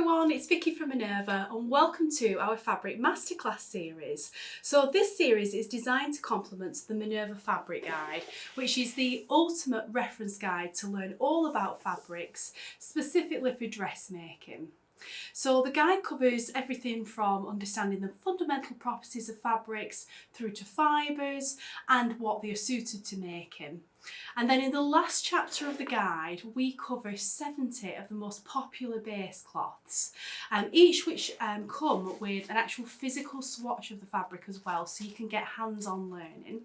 everyone, it's Vicki from Minerva and welcome to our Fabric Masterclass series. So this series is designed to complement the Minerva Fabric Guide, which is the ultimate reference guide to learn all about fabrics, specifically for dressmaking. So the guide covers everything from understanding the fundamental properties of fabrics through to fibres and what they are suited to making. And then in the last chapter of the guide, we cover 70 of the most popular base cloths, each which come with an actual physical swatch of the fabric as well, so you can get hands-on learning.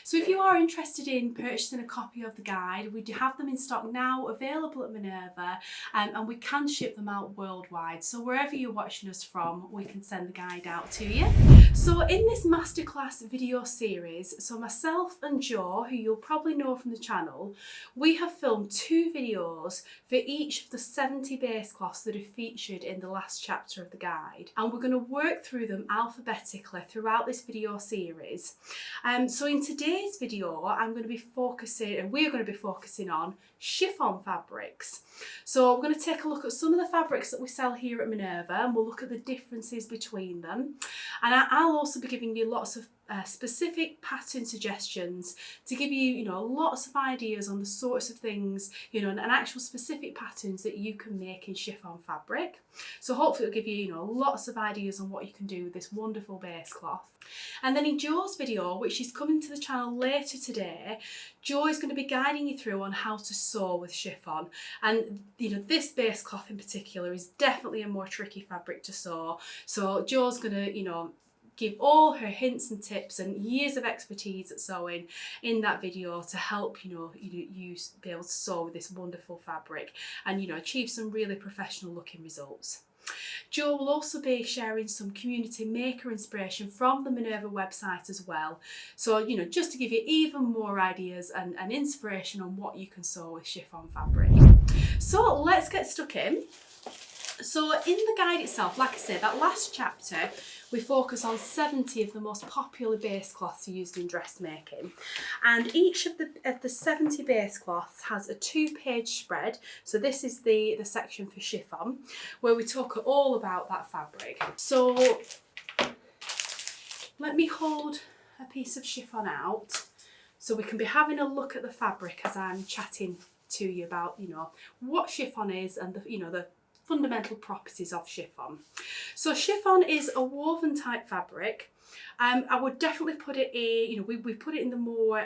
So if you are interested in purchasing a copy of the guide, we do have them in stock now, available at Minerva, and we can ship them out worldwide. So wherever you're watching us from, we can send the guide out to you. So in this masterclass video series, so myself and Jo, who you'll probably know from the channel, we have filmed 2 videos for each of the 70 base cloths that are featured in the last chapter of the guide. And we're going to work through them alphabetically throughout this video series. So in today's video, we're going to be focusing on chiffon fabrics. So we're going to take a look at some of the fabrics that we sell here at Minerva, and we'll look at the differences between them. And I'll also be giving you lots of specific pattern suggestions to give you, lots of ideas on the sorts of things, and actual specific patterns that you can make in chiffon fabric. So hopefully it'll give you, lots of ideas on what you can do with this wonderful base cloth. And then in Jo's video, which is coming to the channel later today, Jo is going to be guiding you through on how to sew with chiffon. And this base cloth in particular is definitely a more tricky fabric to sew. So Jo's going to, give all her hints and tips and years of expertise at sewing in that video to help you be able to sew with this wonderful fabric and achieve some really professional looking results. Jo will also be sharing some community maker inspiration from the Minerva website as well. So, just to give you even more ideas and inspiration on what you can sew with chiffon fabric. So let's get stuck in. So in the guide itself, like I said, that last chapter, we focus on 70 of the most popular base cloths used in dressmaking. And each of the 70 base cloths has a 2-page spread. So this is the section for chiffon, where we talk all about that fabric. So let me hold a piece of chiffon out so we can be having a look at the fabric as I'm chatting to you about, what chiffon is and the fundamental properties of chiffon. So chiffon is a woven type fabric. I would definitely put it in, we put it in the more,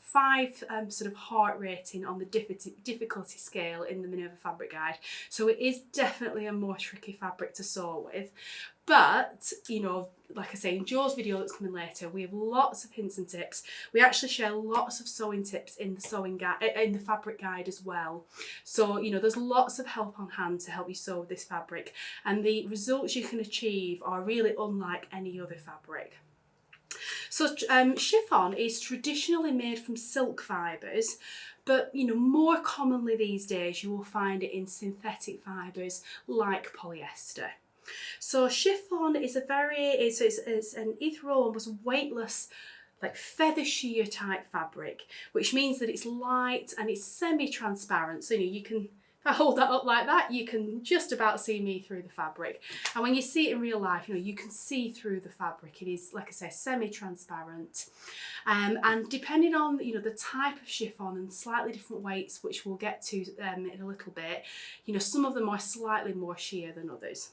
5 sort of heart rating on the difficulty scale in the Minerva Fabric Guide. So it is definitely a more tricky fabric to sew with. But, like I say, in Jo's video that's coming later, we have lots of hints and tips. We actually share lots of sewing tips in the sewing guide, in the fabric guide as well. So, there's lots of help on hand to help you sew with this fabric. And the results you can achieve are really unlike any other fabric. So chiffon is traditionally made from silk fibres, but more commonly these days you will find it in synthetic fibres like polyester. So chiffon is it's an ethereal, almost weightless, like feather sheer type fabric, which means that it's light and it's semi-transparent. So you can, if I hold that up like that, you can just about see me through the fabric. And when you see it in real life, you can see through the fabric. It is, like I say, semi-transparent. And depending on the type of chiffon and slightly different weights, which we'll get to in a little bit, some of them are slightly more sheer than others.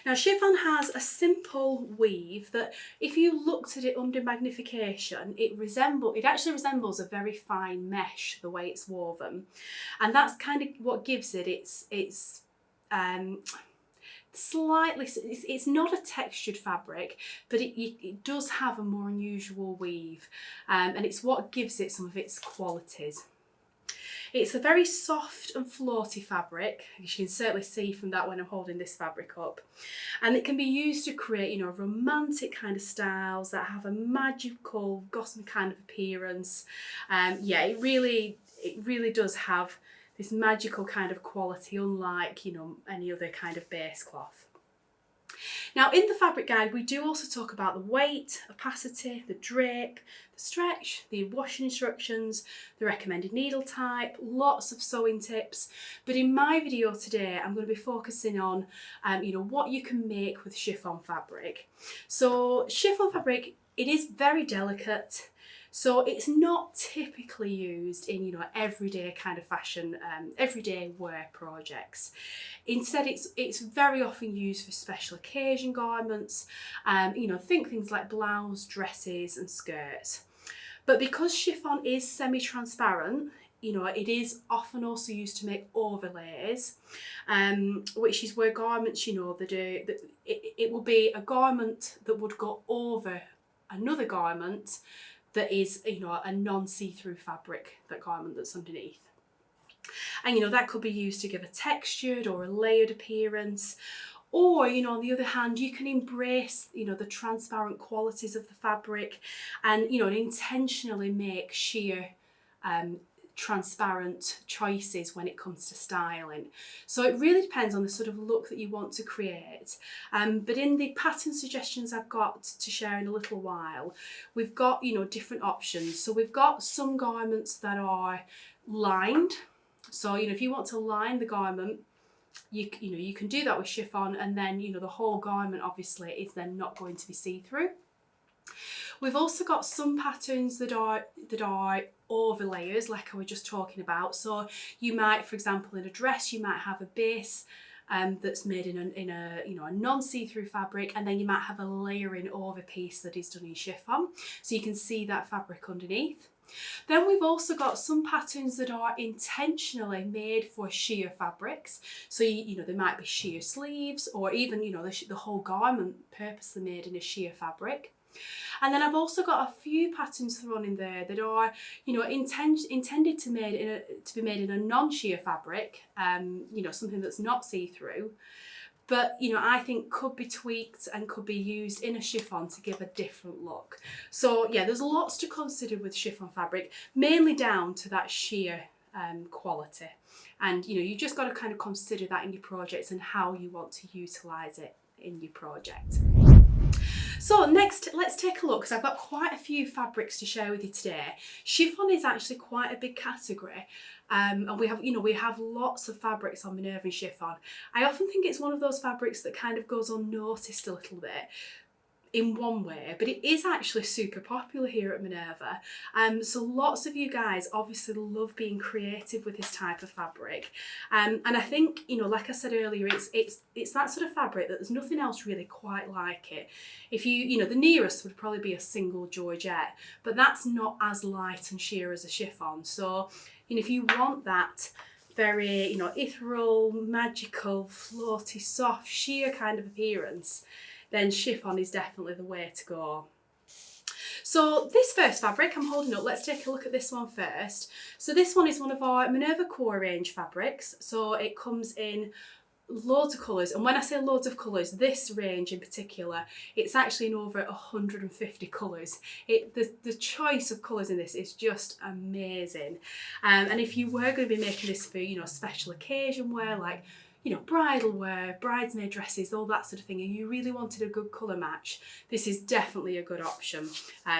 Now chiffon has a simple weave that if you looked at it under magnification, it actually resembles a very fine mesh, the way it's woven. And that's kind of what gives it its slightly, it's not a textured fabric, but it does have a more unusual weave, and it's what gives it some of its qualities. It's a very soft and floaty fabric, as you can certainly see from that when I'm holding this fabric up. And it can be used to create, romantic kind of styles that have a magical, gossamer kind of appearance. It really does have this magical kind of quality, unlike, any other kind of base cloth. Now in the fabric guide we do also talk about the weight, opacity, the drape, the stretch, the washing instructions, the recommended needle type, lots of sewing tips. But in my video today I'm going to be focusing on what you can make with chiffon fabric. So chiffon fabric, it is very delicate. So it's not typically used in, everyday kind of fashion, everyday wear projects. Instead, it's very often used for special occasion garments. Think things like blouses, dresses and skirts. But because chiffon is semi-transparent, it is often also used to make overlays, which is where garments, it will be a garment that would go over another garment that is, a non-see-through fabric, that garment that's underneath. And, that could be used to give a textured or a layered appearance. Or, on the other hand, you can embrace, the transparent qualities of the fabric and, intentionally make sheer, transparent choices when it comes to styling. So it really depends on the sort of look that you want to create. But in the pattern suggestions I've got to share in a little while, we've got, different options. So we've got some garments that are lined. So, if you want to line the garment, you can do that with chiffon, and then, the whole garment obviously is then not going to be see-through. We've also got some patterns that are overlayers, like I was just talking about. So you might, for example, in a dress, you might have a base that's made in a non-see-through fabric, and then you might have a layering over piece that is done in chiffon, so you can see that fabric underneath. Then we've also got some patterns that are intentionally made for sheer fabrics. So, there might be sheer sleeves, or even, the whole garment purposely made in a sheer fabric. And then I've also got a few patterns thrown in there that are, intended to be made in a non-sheer fabric, something that's not see-through, but I think could be tweaked and could be used in a chiffon to give a different look. So yeah, there's lots to consider with chiffon fabric, mainly down to that sheer quality. And you just got to kind of consider that in your projects and how you want to utilise it in your project. So next, let's take a look, because I've got quite a few fabrics to share with you today. Chiffon is actually quite a big category, and we have lots of fabrics on Minerva and chiffon. I often think it's one of those fabrics that kind of goes unnoticed a little bit in one way, but it is actually super popular here at Minerva. So lots of you guys obviously love being creative with this type of fabric. And I think, like I said earlier, it's that sort of fabric that there's nothing else really quite like it. If the nearest would probably be a single georgette, but that's not as light and sheer as a chiffon. So, if you want that very, ethereal, magical, floaty, soft, sheer kind of appearance, then chiffon is definitely the way to go. So this first fabric I'm holding up, let's take a look at this one first. So this one is one of our Minerva Core range fabrics. So it comes in loads of colours, and when I say loads of colours, this range in particular, it's actually in over 150 colours. The choice of colours in this is just amazing. And if you were going to be making this for special occasion wear, like bridal wear, bridesmaid dresses, all that sort of thing, and you really wanted a good colour match, this is definitely a good option.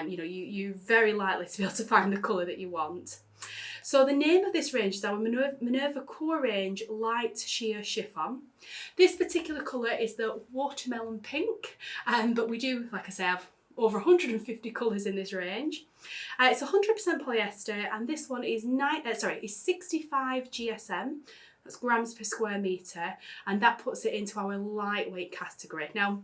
You're very likely to be able to find the colour that you want. So the name of this range is our Minerva Core range Light Sheer Chiffon. This particular colour is the watermelon pink, but we do, like I say, have over 150 colours in this range. It's 100% polyester, and this one is 65 GSM. That's grams per square metre, and that puts it into our lightweight category. Now,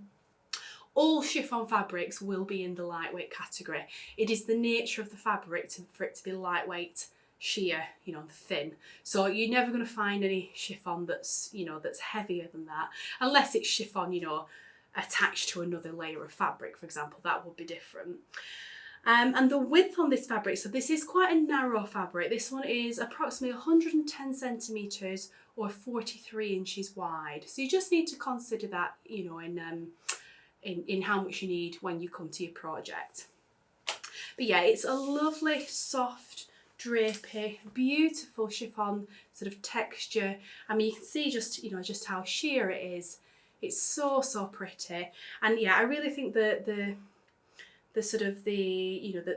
all chiffon fabrics will be in the lightweight category. It is the nature of the fabric for it to be lightweight, sheer, thin. So you're never going to find any chiffon that's heavier than that, unless it's chiffon, attached to another layer of fabric, for example. That would be different. And the width on this fabric, so this is quite a narrow fabric. This one is approximately 110 centimetres or 43 inches wide. So you just need to consider that, in how much you need when you come to your project. But yeah, it's a lovely, soft, drapey, beautiful chiffon sort of texture. I mean, you can see just how sheer it is. It's so pretty. And yeah, I really think the sort of the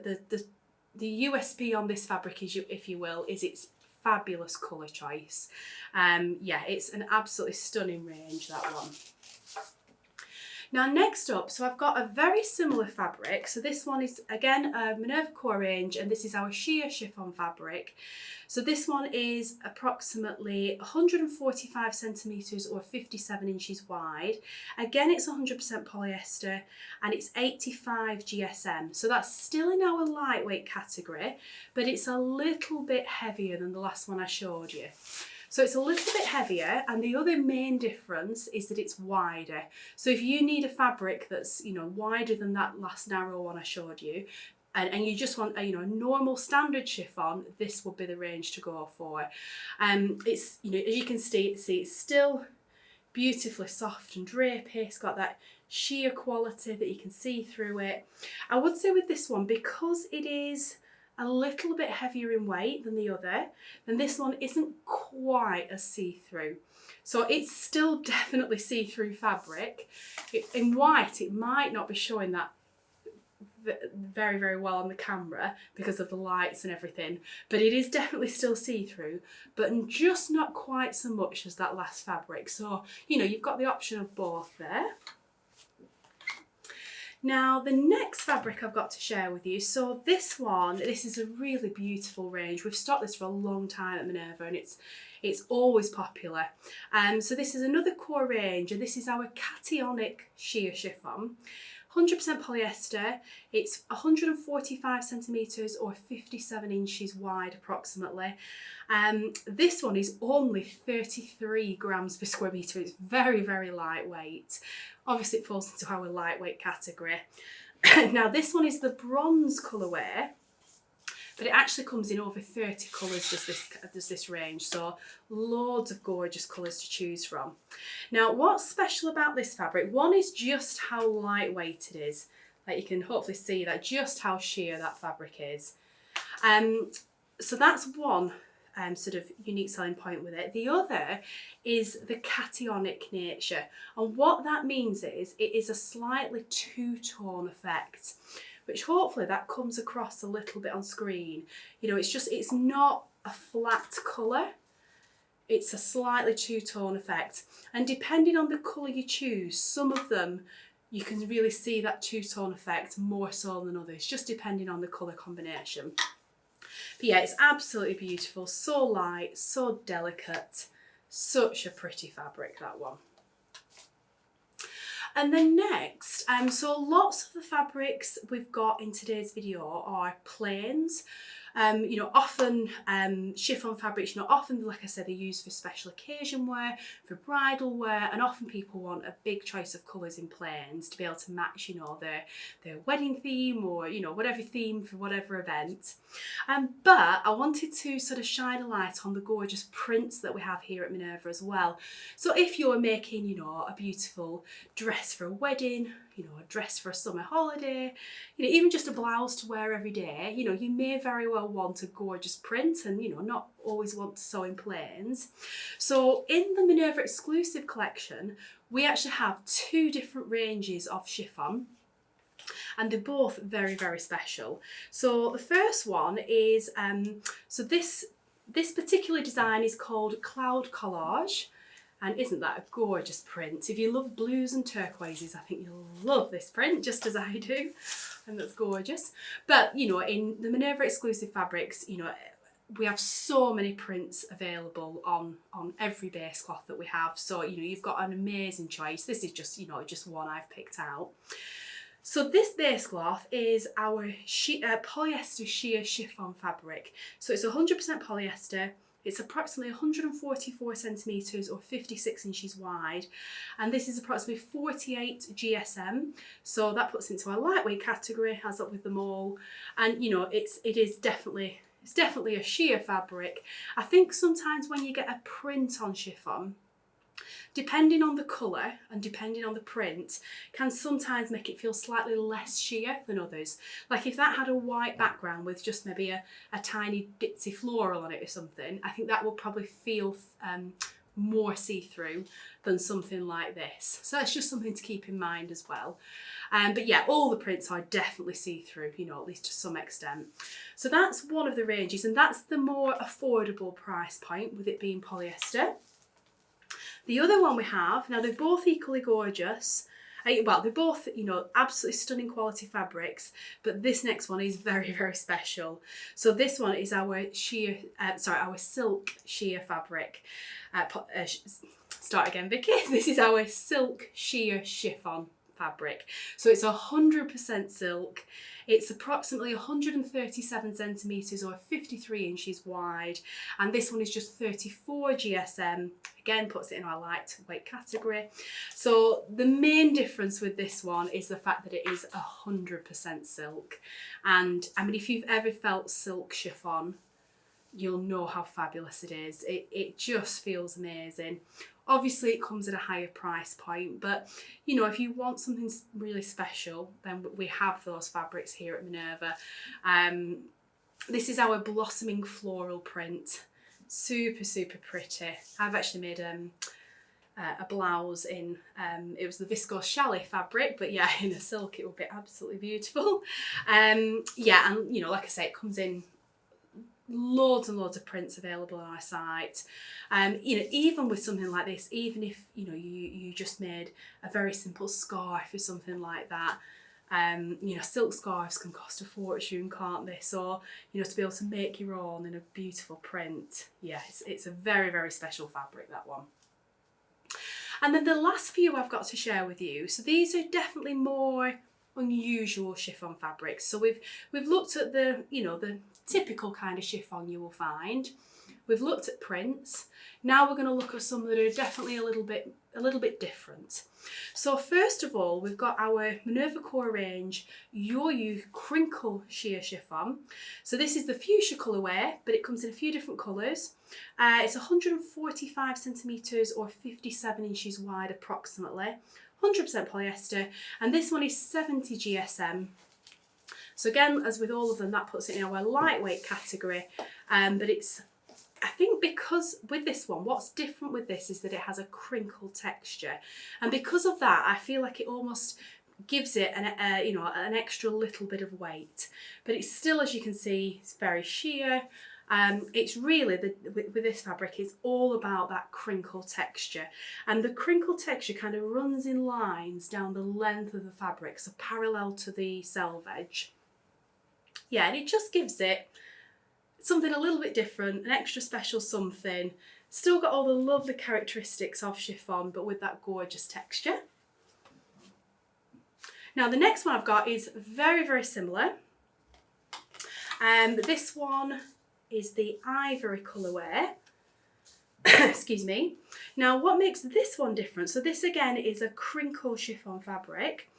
USP on this fabric is, if you will, is its fabulous colour choice. Yeah, it's an absolutely stunning range, that one. Now next up, so I've got a very similar fabric. So this one is again a Minerva core range, and this is our sheer chiffon fabric. So this one is approximately 145 centimetres or 57 inches wide. Again, it's 100% polyester and it's 85 GSM. So that's still in our lightweight category, but it's a little bit heavier than the last one I showed you. So it's a little bit heavier, and the other main difference is that it's wider. So if you need a fabric that's, you know, wider than that last narrow one I showed you, and you just want a, you know, a normal standard chiffon, this would be the range to go for. It's, you know, as you can see, it's still beautifully soft and drapey. It's got that sheer quality that you can see through it. I would say with this one, because it is a little bit heavier in weight than the other, then this one isn't quite as see-through. So it's still definitely see-through fabric. In white, it might not be showing that very, very well on the camera because of the lights and everything, but it is definitely still see-through, but just not quite so much as that last fabric. So, you know, you've got the option of both there. Now the next fabric I've got to share with you, so this is a really beautiful range. We've stocked this for a long time at Minerva, and it's always popular. So this is another core range, and this is our cationic sheer chiffon. 100% polyester, it's 145 centimetres or 57 inches wide approximately. This one is only 33 grams per square metre. It's very, very lightweight. Obviously it falls into our lightweight category. Now this one is the bronze colourway, but it actually comes in over 30 colours, does this range, so loads of gorgeous colours to choose from. Now what's special about this fabric, one is just how lightweight it is. Like you can hopefully see that, just how sheer that fabric is. So that's one sort of unique selling point with it. The other is the cationic nature, and what that means is it is a slightly two-tone effect, which hopefully that comes across a little bit on screen. You know, it's not a flat colour, it's a slightly two-tone effect. And depending on the colour you choose, some of them you can really see that two-tone effect more so than others, just depending on the colour combination. But yeah, it's absolutely beautiful, so light, so delicate, such a pretty fabric, that one. And then next, so lots of the fabrics we've got in today's video are plains. You know, often chiffon fabrics, you know, often, like I said, they're used for special occasion wear, for bridal wear, and often people want a big choice of colours in plains to be able to match, you know, their wedding theme, or, you know, whatever theme for whatever event. But I wanted to sort of shine a light on the gorgeous prints that we have here at Minerva as well. So if you're making, you know, a beautiful dress for a wedding, you know, a dress for a summer holiday, you know, even just a blouse to wear every day, you know, you may very well want a gorgeous print and, you know, not always want to sew in plains. So in the Minerva exclusive collection, we actually have two different ranges of chiffon, and they're both very, very special. So the first one is, so this particular design is called Cloud Collage. And isn't that a gorgeous print? If you love blues and turquoises, I think you'll love this print, just as I do. And that's gorgeous. But, you know, in the Minerva exclusive fabrics, you know, we have so many prints available on every base cloth that we have. So, you know, you've got an amazing choice. This is just, you know, just one I've picked out. So this base cloth is our polyester sheer chiffon fabric. So it's 100% polyester. It's approximately 144 centimetres or 56 inches wide, and this is approximately 48 GSM, so that puts into our lightweight category, as up with them all. And you know, it's definitely a sheer fabric. I think sometimes when you get a print on chiffon, depending on the colour and depending on the print, can sometimes make it feel slightly less sheer than others. Like if that had a white background with just maybe a tiny ditzy floral on it or something, I think that will probably feel more see-through than something like this. So that's just something to keep in mind as well. But yeah, all the prints are definitely see-through, you know, at least to some extent. So that's one of the ranges, and that's the more affordable price point with it being polyester. The other one we have, now they're both equally gorgeous. Well, they're both, you know, absolutely stunning quality fabrics, but this next one is very, very special. So this one is our our silk sheer fabric. Start again, Vicky. This is our silk sheer chiffon fabric. So it's 100% silk. It's approximately 137 centimetres or 53 inches wide, and this one is just 34 GSM. Again, puts it in our lightweight category. So the main difference with this one is the fact that it is 100% silk. And I mean, if you've ever felt silk chiffon, you'll know how fabulous it is. It just feels amazing. Obviously it comes at a higher price point, but you know, if you want something really special, then we have those fabrics here at Minerva. This is our blossoming floral print. Super, super pretty. I've actually made a blouse in, it was the viscose chalet fabric, but yeah, in a silk it would be absolutely beautiful. Yeah, and you know, like I say, it comes in loads and loads of prints available on our site. You know, even with something like this, even if you know you just made a very simple scarf or something like that, you know, silk scarves can cost a fortune, can't they? So you know, to be able to make your own in a beautiful print, yeah, it's a very, very special fabric, that one. And then the last few I've got to share with you, so these are definitely more unusual chiffon fabrics. So we've looked at the, you know, the typical kind of chiffon you will find. We've looked at prints. Now we're going to look at some that are definitely a little bit different. So first of all, we've got our Minerva Core range Your Youth Crinkle Sheer Chiffon. So this is the fuchsia colourway, but it comes in a few different colours. It's 145 centimetres or 57 inches wide approximately. 100% polyester, and this one is 70 GSM. So again, as with all of them, that puts it in our lightweight category, but it's, I think because with this one, what's different with this is that it has a crinkle texture, and because of that, I feel like it almost gives it an you know, an extra little bit of weight, but it's still, as you can see, it's very sheer. It's really, with this fabric, it's all about that crinkle texture, and the crinkle texture kind of runs in lines down the length of the fabric, so parallel to the selvage. Yeah, and it just gives it something a little bit different, an extra special something. Still got all the lovely characteristics of chiffon, but with that gorgeous texture. Now the next one I've got is very, very similar. This one is the ivory colourway. Excuse me. Now what makes this one different, so this again is a crinkle chiffon fabric,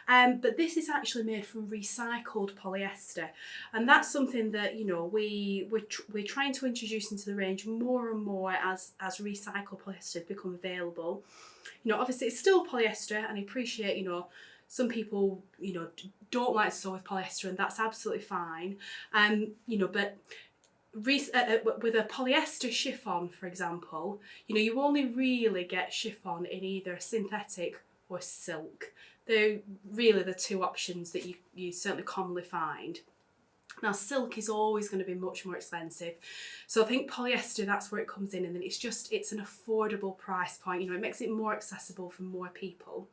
but this is actually made from recycled polyester, and that's something that, you know, we're trying to introduce into the range more and more as recycled polyester become available. You know, obviously it's still polyester, and I appreciate, you know, some people, you know, don't like to sew with polyester, and that's absolutely fine. You know, but with a polyester chiffon, for example, you know, you only really get chiffon in either synthetic or silk. They're really the two options that you certainly commonly find. Now silk is always going to be much more expensive, so I think polyester, that's where it comes in, and then it's an affordable price point. You know, it makes it more accessible for more people.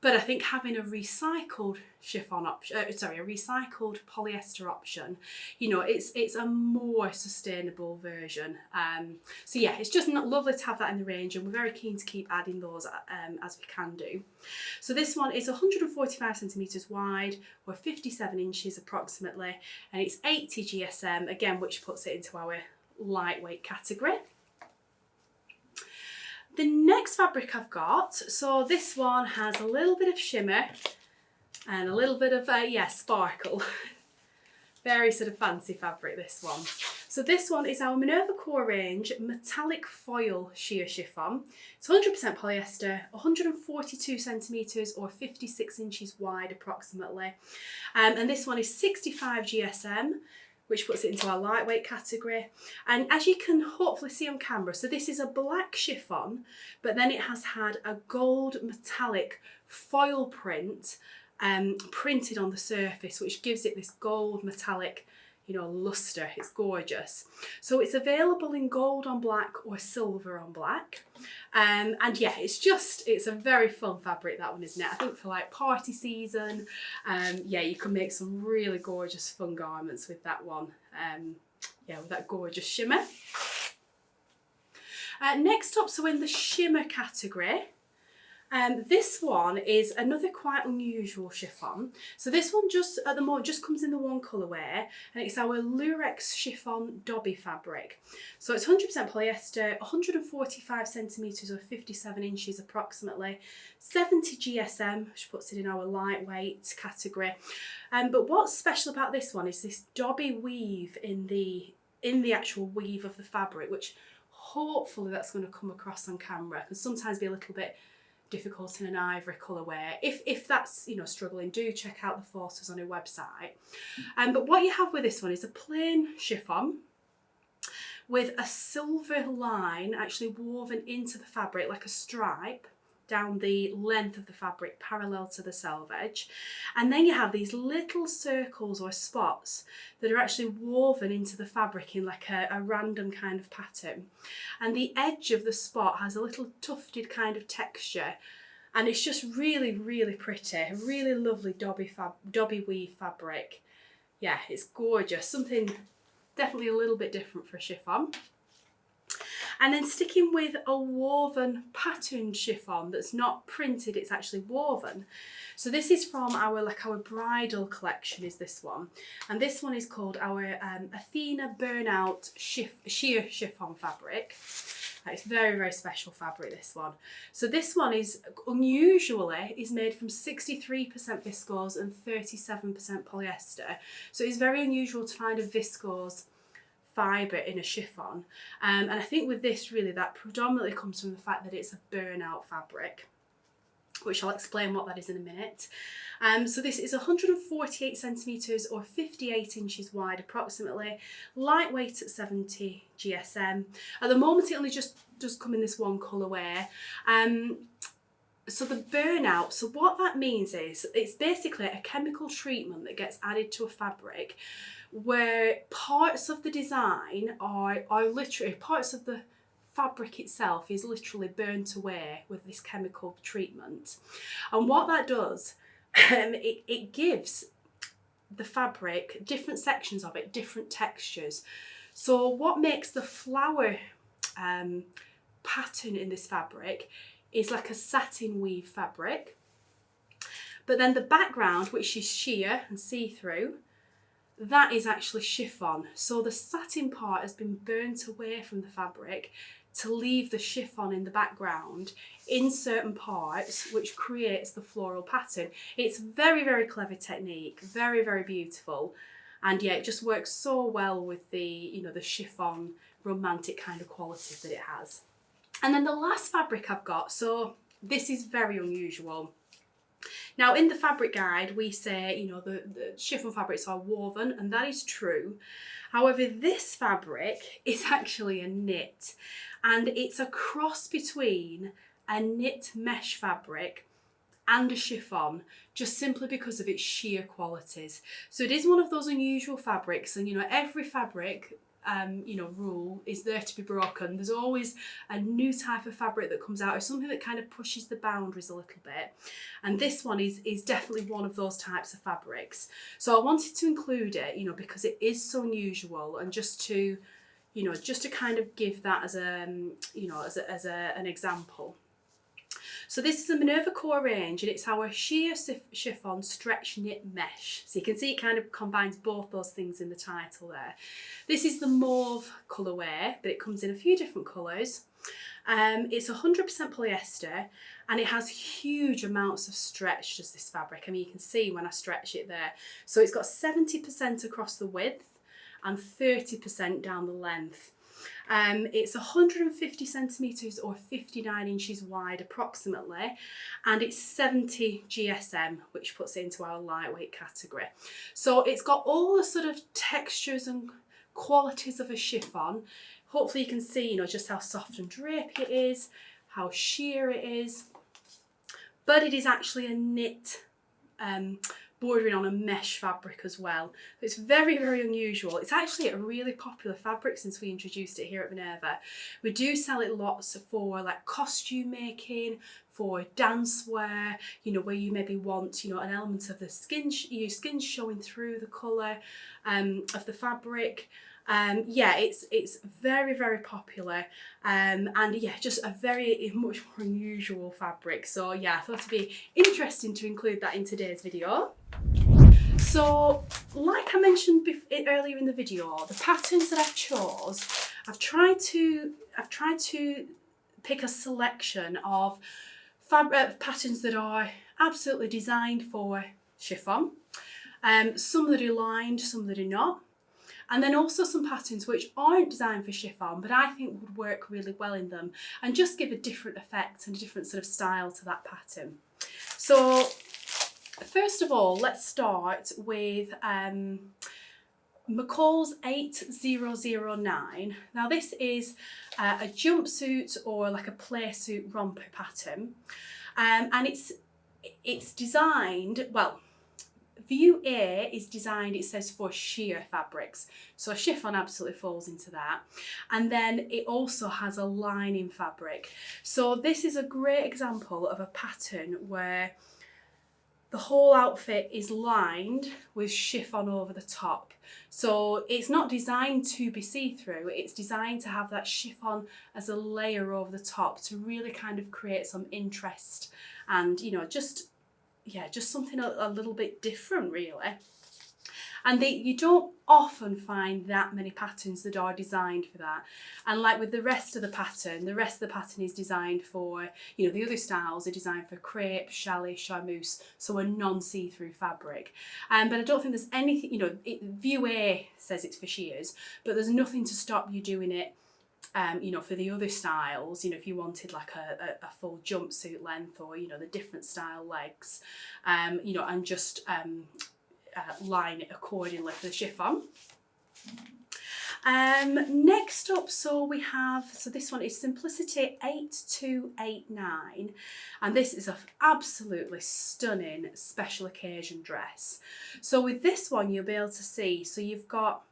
But I think having a recycled chiffon option, a recycled polyester option, you know, it's a more sustainable version. So yeah, it's just lovely to have that in the range, and we're very keen to keep adding those as we can do. So this one is 145 centimetres wide, or 57 inches approximately, and it's 80 GSM, again, which puts it into our lightweight category. The next fabric I've got, so this one has a little bit of shimmer and a little bit of, sparkle. Very sort of fancy fabric, this one. So this one is our Minerva Core range Metallic Foil Sheer Chiffon. It's 100% polyester, 142 centimetres or 56 inches wide approximately. And this one is 65 GSM. which puts it into our lightweight category. And as you can hopefully see on camera, so this is a black chiffon, but then it has had a gold metallic foil print printed on the surface, which gives it this gold metallic, you know, luster. It's gorgeous. So it's available in gold on black or silver on black. And yeah, it's a very fun fabric, that one, isn't it? I think for like party season, yeah, you can make some really gorgeous fun garments with that one. Yeah, with that gorgeous shimmer. Next up, so in the shimmer category, this one is another quite unusual chiffon. So this one just at the moment just comes in the one colourway, and it's our Lurex chiffon Dobby fabric. So it's 100% polyester, 145 centimetres or 57 inches approximately, 70 GSM, which puts it in our lightweight category. But what's special about this one is this Dobby weave in the actual weave of the fabric, which hopefully that's going to come across on camera. It can sometimes be a little bit difficult in an ivory colourway. If that's, you know, struggling, do check out the photos on our website. But what you have with this one is a plain chiffon with a silver line actually woven into the fabric like a stripe down the length of the fabric parallel to the selvage. And then you have these little circles or spots that are actually woven into the fabric in like a random kind of pattern. And the edge of the spot has a little tufted kind of texture. And it's just really, really pretty. A really lovely Dobby weave fabric. Yeah, it's gorgeous. Something definitely a little bit different for a chiffon. And then sticking with a woven patterned chiffon that's not printed, it's actually woven. So this is from our bridal collection, is this one. And this one is called our Athena Burnout Sheer Chiffon fabric. It's very, very special fabric, this one. So this one is unusually made from 63% viscose and 37% polyester. So it's very unusual to find a viscose fibre in a chiffon, and I think with this really that predominantly comes from the fact that it's a burnout fabric, which I'll explain what that is in a minute. So this is 148 centimetres or 58 inches wide approximately, lightweight at 70 GSM. At the moment it only just does come in this one colourway. So the burnout, so what that means is it's basically a chemical treatment that gets added to a fabric where parts of the design are literally, parts of the fabric itself is literally burnt away with this chemical treatment. And what that does, it gives the fabric, different sections of it, different textures. So what makes the flower pattern in this fabric is like a satin weave fabric. But then the background, which is sheer and see-through, that is actually chiffon. So the satin part has been burnt away from the fabric to leave the chiffon in the background in certain parts, which creates the floral pattern. It's very, very clever technique, very, very beautiful. And yeah, it just works so well with the, you know, the chiffon romantic kind of quality that it has. And then the last fabric I've got, so this is very unusual. Now in the fabric guide we say, you know, the chiffon fabrics are woven, and that is true. However, this fabric is actually a knit, and it's a cross between a knit mesh fabric and a chiffon, just simply because of its sheer qualities. So it is one of those unusual fabrics, and you know, every fabric you know, rule is there to be broken. There's always a new type of fabric that comes out, or something that kind of pushes the boundaries a little bit. And this one is definitely one of those types of fabrics. So I wanted to include it, you know, because it is so unusual, and just to, you know, just to kind of give that as a, you know, as an example. So this is the Minerva core range, and it's our sheer chiffon stretch knit mesh. So you can see it kind of combines both those things in the title there. This is the mauve colourway, but it comes in a few different colours. It's 100% polyester, and it has huge amounts of stretch, does this fabric. I mean, you can see when I stretch it there. So it's got 70% across the width and 30% down the length. It's 150 centimetres or 59 inches wide approximately, and it's 70 GSM, which puts it into our lightweight category. So it's got all the sort of textures and qualities of a chiffon. Hopefully you can see, just how soft and drapey it is, how sheer it is, but it is actually a knit bordering on a mesh fabric as well. It's very, very unusual. It's actually a really popular fabric since we introduced it here at Minerva. We do sell it lots for like costume making, for dance wear, where you maybe want, an element of the skin, your skin showing through the colour of the fabric. Yeah, it's very, very popular, and yeah, just a very much more unusual fabric. So yeah, I thought it'd be interesting to include that in today's video. So like I mentioned earlier in the video, the patterns that I've chose, I've tried to pick a selection of patterns that are absolutely designed for chiffon. Some that are lined, some that are not. And then also some patterns which aren't designed for chiffon, but I think would work really well in them and just give a different effect and a different sort of style to that pattern. So first of all, let's start with McCall's 8009. Now this is a jumpsuit or like a play suit romper pattern, and it's designed, well, View A is designed, it says, for sheer fabrics. So chiffon absolutely falls into that. And then it also has a lining fabric. So this is a great example of a pattern where the whole outfit is lined with chiffon over the top. So it's not designed to be see-through, it's designed to have that chiffon as a layer over the top to really kind of create some interest and, just something a little bit different, really. And you don't often find that many patterns that are designed for that. And like with the rest of the pattern is designed for, the other styles are designed for crepe, challis, charmeuse, so a non-see-through fabric. But I don't think there's anything, View A says it's for sheers, but there's nothing to stop you doing it for the other styles, if you wanted like a full jumpsuit length or, the different style legs, and just line it accordingly for the chiffon. Next up, so this one is Simplicity 8289, and this is an absolutely stunning special occasion dress. So with this one, you'll be able to see, so you've got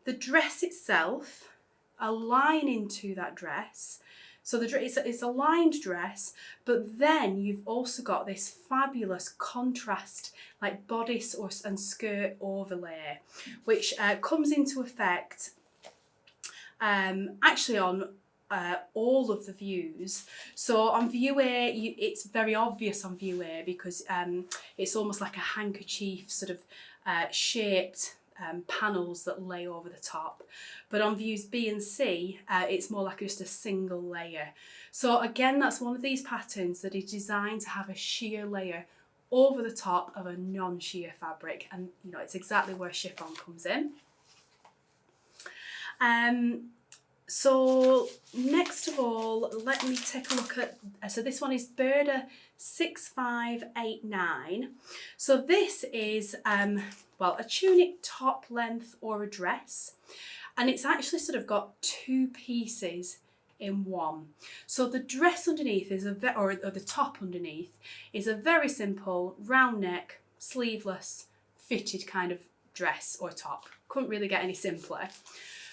the dress itself, a line into that dress. So it's a lined dress, but then you've also got this fabulous contrast like bodice and skirt overlay, which comes into effect actually on all of the views. So on View A, it's very obvious on View A because it's almost like a handkerchief sort of shaped panels that lay over the top, but on views B and C it's more like just a single layer. So again, that's one of these patterns that is designed to have a sheer layer over the top of a non-sheer fabric, and it's exactly where chiffon comes in. So next of all, let me take a look at, so this one is Berda 6589. So this is a tunic top length or a dress, and it's actually sort of got two pieces in one. So the dress underneath is or the top underneath is a very simple round neck, sleeveless, fitted kind of dress or top. Couldn't really get any simpler.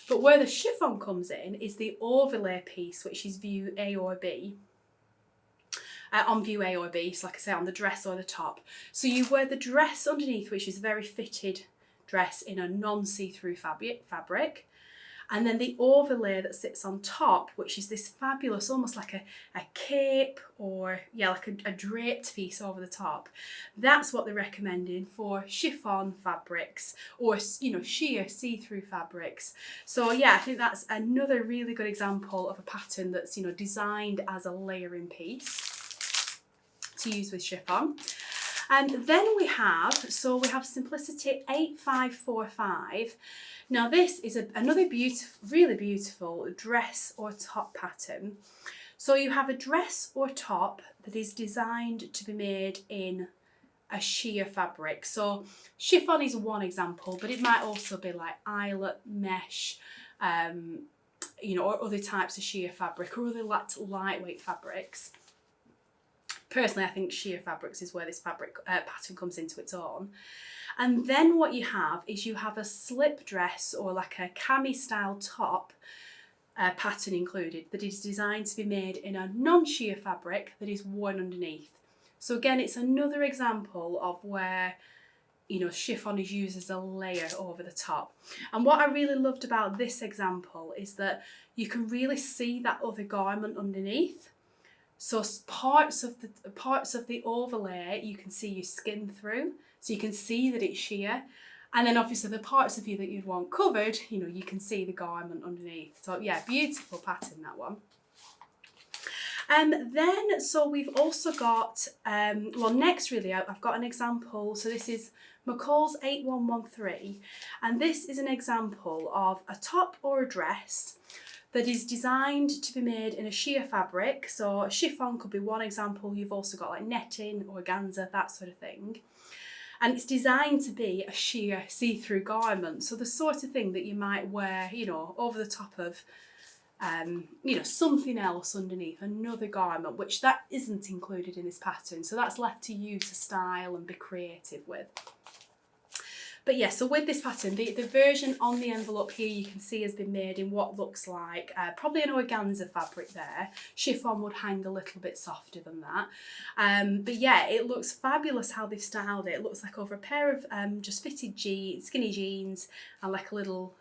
But where the chiffon comes in is the overlay piece, which is View A or B. On View A or B, so like I say, on the dress or the top. So you wear the dress underneath, which is a very fitted dress in a non-see-through fabric. And then the overlay that sits on top, which is this fabulous, almost like a cape or, like a draped piece over the top. That's what they're recommending for chiffon fabrics or, sheer see-through fabrics. So yeah, I think that's another really good example of a pattern that's, designed as a layering piece to use with chiffon. And then we have Simplicity 8545. Now this is another beautiful, really beautiful dress or top pattern. So you have a dress or top that is designed to be made in a sheer fabric. So chiffon is one example, but it might also be like eyelet, mesh, you know, or other types of sheer fabric or other lightweight fabrics. Personally, I think sheer fabrics is where this fabric pattern comes into its own. And then what you have is you have a slip dress or like a cami style top pattern included that is designed to be made in a non-sheer fabric that is worn underneath. So again, it's another example of where, you know, chiffon is used as a layer over the top. And what I really loved about this example is that you can really see that other garment underneath. So parts of the overlay you can see your skin through, so you can see that it's sheer. And then obviously the parts of you that you'd want covered, you know, you can see the garment underneath. So yeah, beautiful pattern, that one. Then, so we've also got, well, next really, I've got an example. So this is McCall's 8113, and this is an example of a top or a dress that is designed to be made in a sheer fabric. So chiffon could be one example. You've also got like netting, organza, that sort of thing. And it's designed to be a sheer see-through garment. So the sort of thing that you might wear, you know, over the top of, you know, something else underneath, another garment, which that isn't included in this pattern. So that's left to you to style and be creative with. But yeah, so with this pattern, the version on the envelope here you can see has been made in what looks like probably an organza fabric there. Chiffon would hang a little bit softer than that. But yeah, it looks fabulous how they've styled it. It looks like over a pair of just fitted skinny jeans and like a little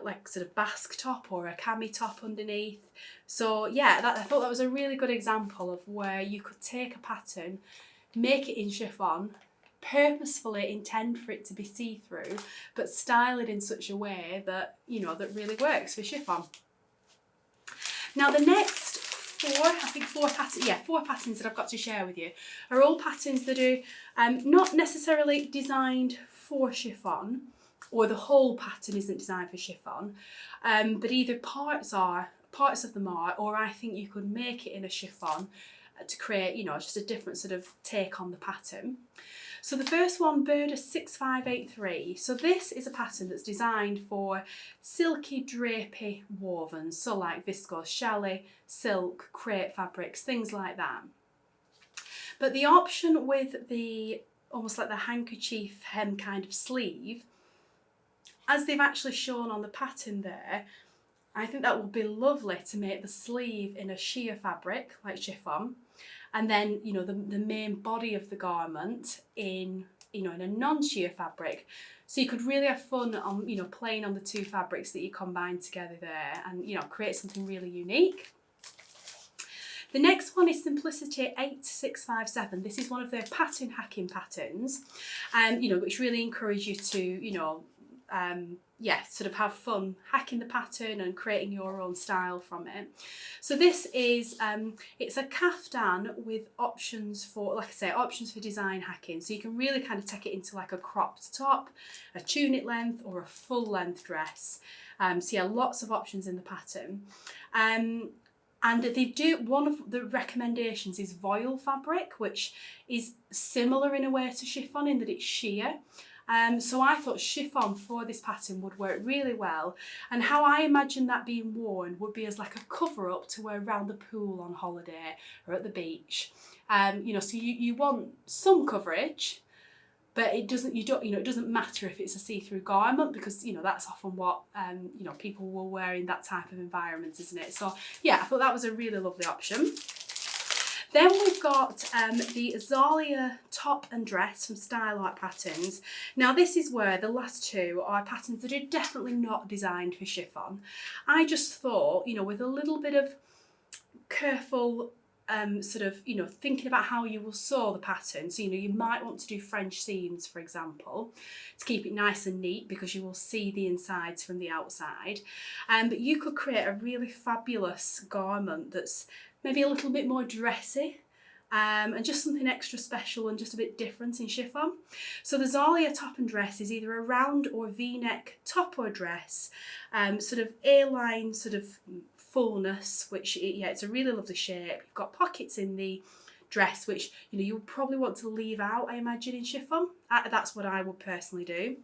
like sort of basque top or a cami top underneath. So yeah, I thought that was a really good example of where you could take a pattern, make it in chiffon, purposefully intend for it to be see-through, but style it in such a way that, you know, that really works for chiffon. Now the next four patterns that I've got to share with you are all patterns that are not necessarily designed for chiffon, or the whole pattern isn't designed for chiffon, but either parts of them are, or I think you could make it in a chiffon to create, you know, just a different sort of take on the pattern. So the first one, Burda 6583. So this is a pattern that's designed for silky, drapey wovens, so like viscose, challis, silk, crepe fabrics, things like that. But the option with the almost like the handkerchief hem kind of sleeve, as they've actually shown on the pattern there, I think that would be lovely to make the sleeve in a sheer fabric like chiffon, and then, you know, the main body of the garment in, you know, in a non-sheer fabric. So you could really have fun on, you know, playing on the two fabrics that you combine together there and, you know, create something really unique. The next one is Simplicity 8657. This is one of their pattern hacking patterns, you know, which really encourage you to, you know, yeah, sort of have fun hacking the pattern and creating your own style from it. So this is, it's a kaftan with options for, like I say, options for design hacking. So you can really kind of take it into like a cropped top, a tunic length or a full length dress. So yeah, lots of options in the pattern. And they do, one of the recommendations is voile fabric, which is similar in a way to chiffon in that it's sheer. So I thought chiffon for this pattern would work really well, and how I imagine that being worn would be as like a cover up to wear around the pool on holiday or at the beach. You know, so you want some coverage, but it doesn't matter if it's a see-through garment, because, you know, that's often what you know, people will wear in that type of environment, isn't it? So yeah, I thought that was a really lovely option. Then we've got the Zalia top and dress from Style Art Patterns. Now this is where the last two are patterns that are definitely not designed for chiffon. I just thought, you know, with a little bit of careful sort of, you know, thinking about how you will sew the pattern. So, you know, you might want to do French seams, for example, to keep it nice and neat, because you will see the insides from the outside. But you could create a really fabulous garment that's maybe a little bit more dressy, and just something extra special and just a bit different in chiffon. So the Zalia top and dress is either a round or V-neck top or dress, sort of A-line sort of fullness, which it's a really lovely shape. You've got pockets in the dress, which you'll probably want to leave out, I imagine, in chiffon. That's what I would personally do.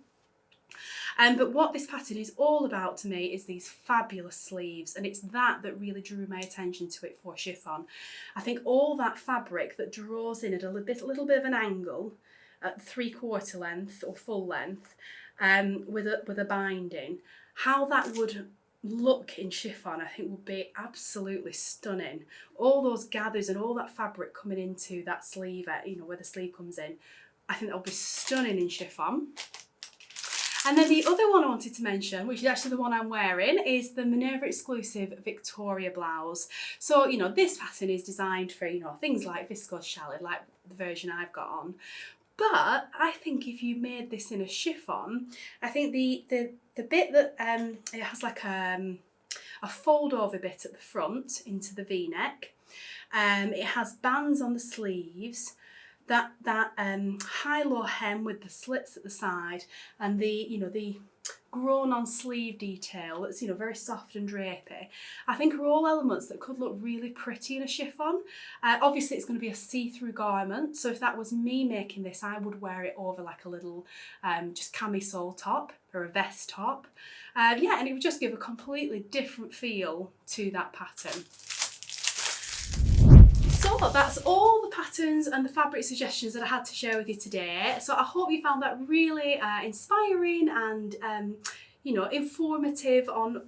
But what this pattern is all about to me is these fabulous sleeves, and it's that really drew my attention to it for chiffon. I think all that fabric that draws in at a little bit of an angle at 3/4 length or full length, with a binding, how that would look in chiffon I think would be absolutely stunning. All those gathers and all that fabric coming into that sleeve, where the sleeve comes in, I think that would be stunning in chiffon. And then the other one I wanted to mention, which is actually the one I'm wearing, is the Minerva exclusive Victoria blouse. So, this pattern is designed for, things like viscose challis, like the version I've got on. But I think if you made this in a chiffon, I think the bit that, it has like a fold over bit at the front into the V-neck. It has bands on the sleeves. That high-low hem with the slits at the side, and the grown on sleeve detail that's very soft and drapey, I think are all elements that could look really pretty in a chiffon. Obviously it's going to be a see-through garment, so if that was me making this, I would wear it over like a little just camisole top or a vest top. And it would just give a completely different feel to that pattern. So that's all the patterns and the fabric suggestions that I had to share with you today. So I hope you found that really inspiring and informative on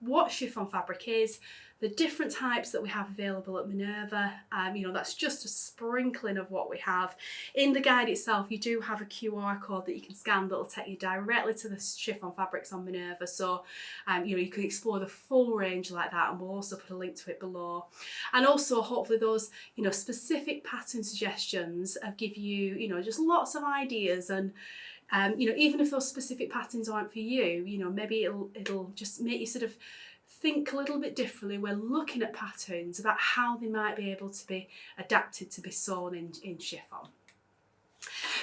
what chiffon fabric is, the different types that we have available at Minerva. That's just a sprinkling of what we have. In the guide itself, you do have a QR code that you can scan that'll take you directly to the chiffon fabrics on Minerva. So, you can explore the full range like that, and we'll also put a link to it below. And also, hopefully those, specific pattern suggestions give you, just lots of ideas. And even if those specific patterns aren't for you, maybe it'll just make you sort of think a little bit differently when looking at patterns about how they might be able to be adapted to be sewn in chiffon.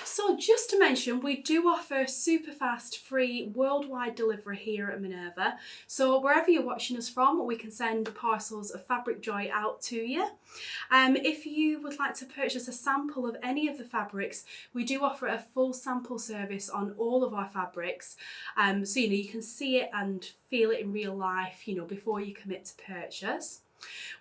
So just to mention, we do offer super fast free worldwide delivery here at Minerva. So wherever you're watching us from, we can send parcels of fabric joy out to you. If you would like to purchase a sample of any of the fabrics, we do offer a full sample service on all of our fabrics. So you can see it and feel it in real life, before you commit to purchase.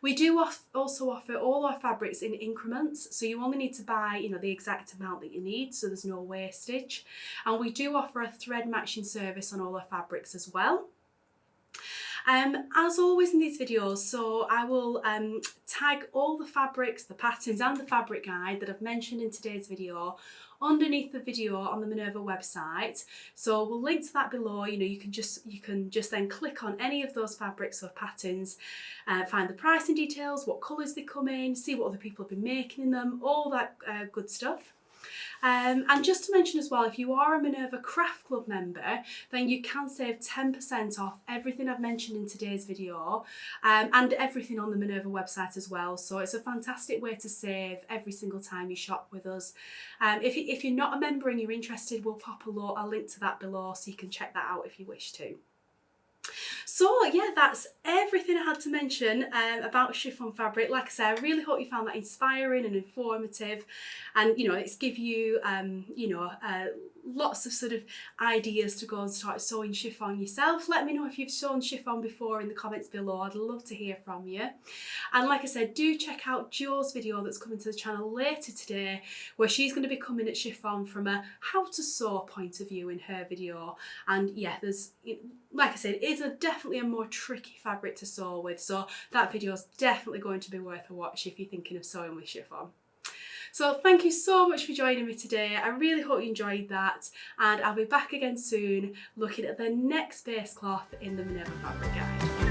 We do also offer all our fabrics in increments, so you only need to buy the exact amount that you need, so there's no wastage. And we do offer a thread matching service on all our fabrics as well. As always in these videos, so I will tag all the fabrics, the patterns and the fabric guide that I've mentioned in today's video underneath the video on the Minerva website. So we'll link to that below. You can just then click on any of those fabrics or patterns, find the pricing details, what colours they come in, see what other people have been making in them, all that good stuff. And just to mention as well, if you are a Minerva Craft Club member, then you can save 10% off everything I've mentioned in today's video, and everything on the Minerva website as well. So it's a fantastic way to save every single time you shop with us. If you're not a member and you're interested, we'll pop a link to that below so you can check that out if you wish to. So yeah, that's everything I had to mention about chiffon fabric. Like I said, I really hope you found that inspiring and informative, and it's give you lots of sort of ideas to go and start sewing chiffon yourself. Let me know if you've sewn chiffon before in the comments below. I'd love to hear from you. And like I said, do check out Jo's video that's coming to the channel later today, where she's going to be coming at chiffon from a how to sew point of view in her video. And yeah, there's, like I said, it is definitely a more tricky fabric to sew with, so that video is definitely going to be worth a watch if you're thinking of sewing with chiffon. So thank you so much for joining me today. I really hope you enjoyed that, and I'll be back again soon looking at the next base cloth in the Minerva Fabric Guide.